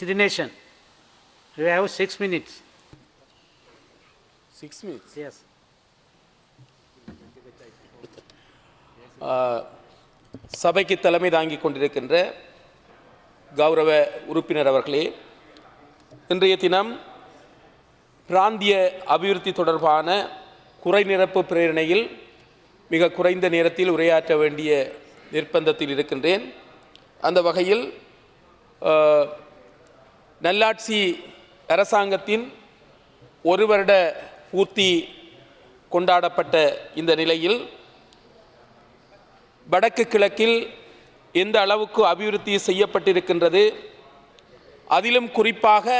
Dinesh. You have 6 minutes. 6 minutes? Yes. சபைக்கு தலைமை தாங்கிக் கொண்டிருக்கின்ற கௌரவ உறுப்பினர் அவர்களே, இன்றைய தினம் பிராந்திய அபிவிருத்தி தொடர்பான குறைநிரப்பு பிரேரணையில் மிக குறைந்த நேரத்தில் உரையாற்ற வேண்டிய நிர்பந்தத்தில் இருக்கின்றேன். அந்த வகையில் நல்லாட்சி அரசாங்கத்தின் ஒரு வருட பூர்த்தி கொண்டாடப்பட்ட இந்த நிலையில் வடக்கு கிழக்கில் எந்த அளவுக்கு அபிவிருத்தி செய்யப்பட்டிருக்கின்றது, அதிலும் குறிப்பாக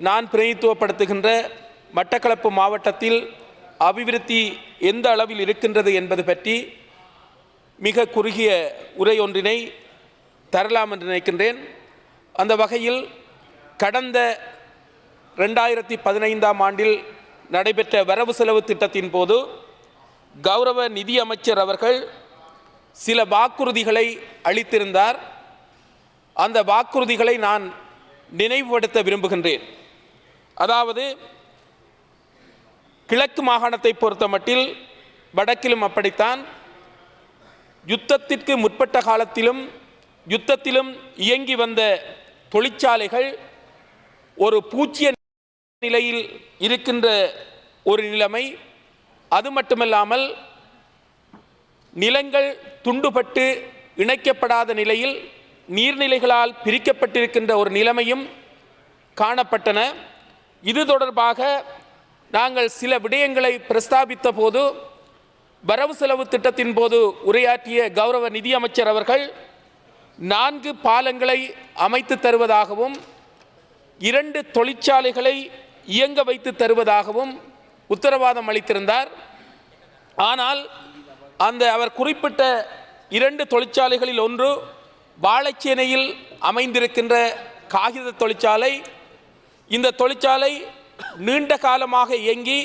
நான் பிரதிநிதித்துவப்படுத்துகின்ற மட்டக்களப்பு மாவட்டத்தில் அபிவிருத்தி எந்த அளவில் இருக்கின்றது என்பது பற்றி மிக குறுகிய உரை ஒன்றினை தரலாம் என்று நினைக்கின்றேன். அந்த வகையில் கடந்த 2015ஆம் ஆண்டில் நடைபெற்ற வரவு செலவு திட்டத்தின் போது கௌரவ நிதி அமைச்சர் அவர்கள் சில வாக்குறுதிகளை அளித்திருந்தார். அந்த வாக்குறுதிகளை நான் நினைவுபடுத்த விரும்புகின்றேன். அதாவது கிழக்கு மாகாணத்தை பொறுத்தமட்டில், வடக்கிலும் அப்படித்தான், யுத்தத்திற்கு முற்பட்ட காலத்திலும் யுத்தத்திலும் இயங்கி வந்த தொழிற்சாலைகள் ஒரு பூச்சிய நிலையில் இருக்கின்ற ஒரு நிலைமை. அது மட்டுமல்லாமல் நிலங்கள் துண்டுபட்டு இணைக்கப்படாத நிலையில் நீர்நிலைகளால் பிரிக்கப்பட்டிருக்கின்ற ஒரு நிலைமையும் காணப்பட்டன. இது தொடர்பாக நாங்கள் சில விடயங்களை பிரஸ்தாபித்த போது, வரவு செலவு திட்டத்தின் போது உரையாற்றிய கௌரவ நிதி அமைச்சர் அவர்கள் 4 பாலங்களை அமைத்து தருவதாகவும் 2 தொழிற்சாலைகளை இயங்க வைத்து தருவதாகவும் உத்தரவாதம் அளித்திருந்தார். ஆனால் அவர் குறிப்பிட்ட 2 தொழிற்சாலைகளில் ஒன்று வாழைச்சேனையில் அமைந்திருக்கின்ற காகித தொழிற்சாலை. இந்த தொழிற்சாலை நீண்ட காலமாக இயங்கி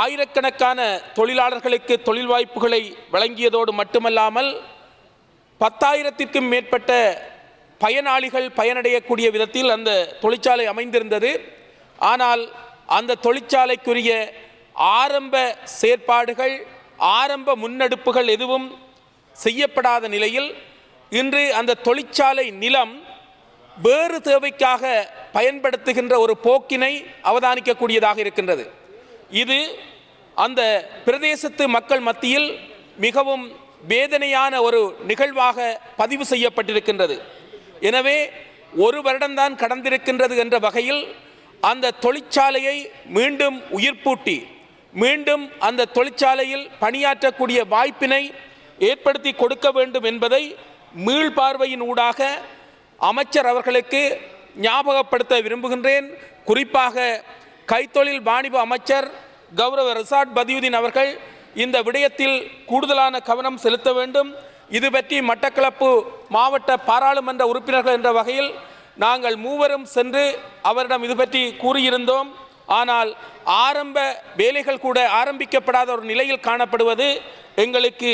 ஆயிரக்கணக்கான தொழிலாளர்களுக்கு தொழில் வாய்ப்புகளை வழங்கியதோடு மட்டுமல்லாமல் 10,000க்கும் மேற்பட்ட பயனாளிகள் பயனடையக்கூடிய விதத்தில் அந்த தொழிற்சாலை அமைந்திருந்தது. ஆனால் அந்த தொழிற்சாலைக்குரிய ஆரம்ப செயற்பாடுகள், ஆரம்ப முன்னெடுப்புகள் எதுவும் செய்யப்படாத நிலையில் இன்று அந்த தொழிற்சாலை நிலம் வேறு தேவைக்காக பயன்படுத்துகின்ற ஒரு போக்கினை அவதானிக்கக்கூடியதாக இருக்கின்றது. இது அந்த பிரதேசத்து மக்கள் மத்தியில் மிகவும் வேதனையான ஒரு நிகழ்வாக பதிவு செய்யப்பட்டிருக்கின்றது. எனவே ஒரு வருடம்தான் கடந்திருக்கின்றது என்ற வகையில் அந்த தொழிற்சாலையை மீண்டும் உயிர்ப்பூட்டி மீண்டும் அந்த தொழிற்சாலையில் பணியாற்றக்கூடிய வாய்ப்பினை ஏற்படுத்தி கொடுக்க வேண்டும் என்பதை மீள்பார்வையின் ஊடாக அமைச்சர் அவர்களுக்கு ஞாபகப்படுத்த விரும்புகின்றேன். குறிப்பாக கைத்தொழில் வாணிப அமைச்சர் கௌரவ ரிசாட் பதியுதீன் அவர்கள் இந்த விடயத்தில் கூடுதலான கவனம் செலுத்த வேண்டும். இது பற்றி மட்டக்களப்பு மாவட்ட பாராளுமன்ற உறுப்பினர்கள் என்ற வகையில் நாங்கள் மூவரும் சென்று அவரிடம் இது பற்றி கூறியிருந்தோம். ஆனால் ஆரம்ப வேலைகள் கூட ஆரம்பிக்கப்படாத ஒரு நிலையில் காணப்படுவது எங்களுக்கு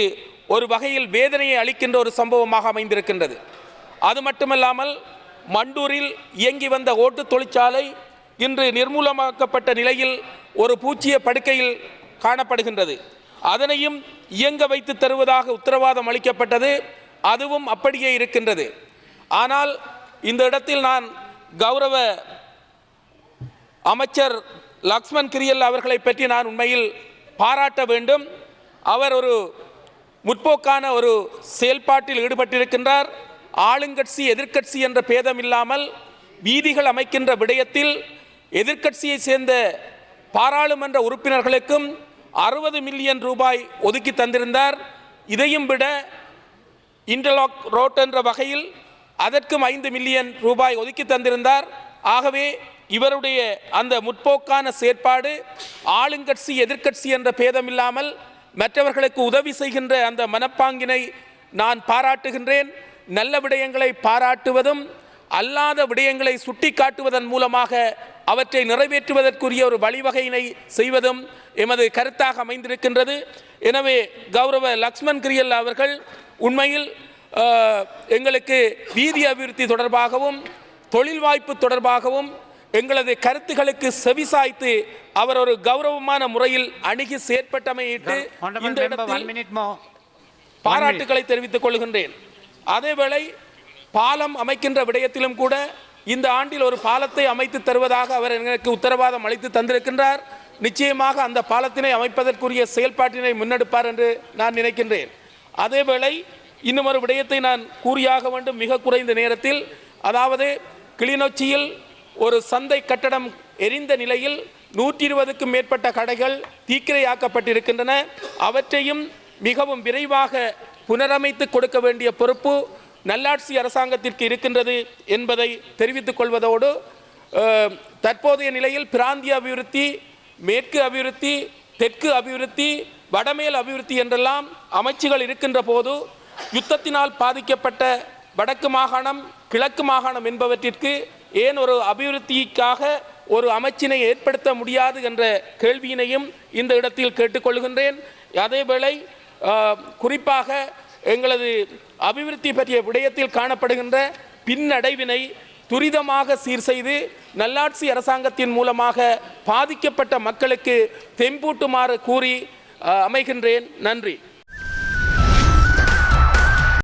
ஒரு வகையில் வேதனையை அளிக்கின்ற ஒரு சம்பவமாக அமைந்திருக்கின்றது. அது மட்டுமல்லாமல் மண்டூரில் இயங்கி வந்த ஓட்டு தொழிற்சாலை இன்று நிர்மூலமாக்கப்பட்ட நிலையில் ஒரு பூச்சிய படுக்கையில் காணப்படுகின்றது. அதனையும் இயங்க வைத்து தருவதாக உத்தரவாதம் அளிக்கப்பட்டது. அதுவும் அப்படியே இருக்கின்றது. ஆனால் இந்த இடத்தில் நான் கௌரவ அமைச்சர் லக்ஷ்மன் கிரியல் அவர்களை பற்றி நான் உண்மையில் பாராட்ட வேண்டும். அவர் ஒரு முற்போக்கான ஒரு செயல்பாட்டில் ஈடுபட்டிருக்கின்றார். ஆளுங்கட்சி எதிர்க்கட்சி என்ற பேதம் இல்லாமல் வீதிகள் அமைக்கின்ற விடயத்தில் எதிர்க்கட்சியை சேர்ந்த பாராளுமன்ற உறுப்பினர்களுக்கும் 60 மில்லியன் ரூபாய் ஒதுக்கி தந்திருந்தார். இதையும் விட இன்டர்லாக் ரோட் என்ற வகையில் அதற்கும் 5 மில்லியன் ரூபாய் ஒதுக்கி தந்திருந்தார். ஆகவே இவருடைய அந்த முற்போக்கான செயற்பாடு ஆளுங்கட்சி எதிர்க்கட்சி என்ற பேதமில்லாமல் மற்றவர்களுக்கு உதவி செய்கின்ற அந்த மனப்பாங்கினை நான் பாராட்டுகின்றேன். நல்ல விடயங்களை பாராட்டுவதும் அல்லாத விடயங்களை சுட்டி காட்டுவதன் மூலமாக அவற்றை நிறைவேற்றுவதற்குரிய ஒரு வழிவகையினை செய்வதும் எமது கருத்தாக அமைந்திருக்கின்றது. எனவே கௌரவ லக்ஷ்மன் கிரியல் அவர்கள் உண்மையில் எங்களுக்கு வீதி அபிவிருத்தி தொடர்பாகவும் தொழில் வாய்ப்பு தொடர்பாகவும் எங்களது கருத்துகளுக்கு செவிசாய்த்து அவர் ஒரு கௌரவமான முறையில் அணுகி செயற்பட்டமையிட்டு இந்த இடத்தில் பாராட்டுக்களை தெரிவித்துக் கொள்கின்றேன். அதேவேளை பாலம் அமைக்கின்ற விடயத்திலும் கூட இந்த ஆண்டில் ஒரு பாலத்தை அமைத்து தருவதாக அவர் எனக்கு உத்தரவாதம் அளித்து தந்திருக்கின்றார். நிச்சயமாக அந்த பாலத்தினை அமைப்பதற்குரிய செயல்பாட்டினை முன்னெடுப்பார் என்று நான் நினைக்கின்றேன். அதேவேளை இன்னும் ஒரு விடயத்தை நான் கூறியாக வேண்டும் மிக குறைந்த நேரத்தில். அதாவது கிளிநொச்சியில் ஒரு சந்தை கட்டடம் எரிந்த நிலையில் 120க்கும் மேற்பட்ட கடைகள் தீக்கிரையாக்கப்பட்டிருக்கின்றன. அவற்றையும் மிகவும் விரைவாக புனரமைத்து கொடுக்க வேண்டிய பொறுப்பு நல்லாட்சி அரசாங்கத்திற்கு இருக்கின்றது என்பதை தெரிவித்துக் கொள்வதோடு, தற்போதைய நிலையில் பிராந்திய அபிவிருத்தி, மேற்கு அபிவிருத்தி, தெற்கு அபிவிருத்தி, வடமேல் அபிவிருத்தி என்றெல்லாம் அமைச்சுகள் இருக்கின்ற போது யுத்தத்தினால் பாதிக்கப்பட்ட வடக்கு மாகாணம், கிழக்கு மாகாணம் என்பவற்றிற்கு ஏன் ஒரு அபிவிருத்திக்காக ஒரு அமைச்சினை ஏற்படுத்த முடியாது என்ற கேள்வியினையும் இந்த இடத்தில் கேட்டுக்கொள்கின்றேன். அதேவேளை குறிப்பாக எங்களது அபிவிருத்தி பற்றிய விடயத்தில் காணப்படுகின்ற பின்னடைவினை துரிதமாக சீர் செய்து நல்லாட்சி அரசாங்கத்தின் மூலமாக பாதிக்கப்பட்ட மக்களுக்கு தெம்பூட்டுமாறு கூறி அமைகின்றேன். நன்றி.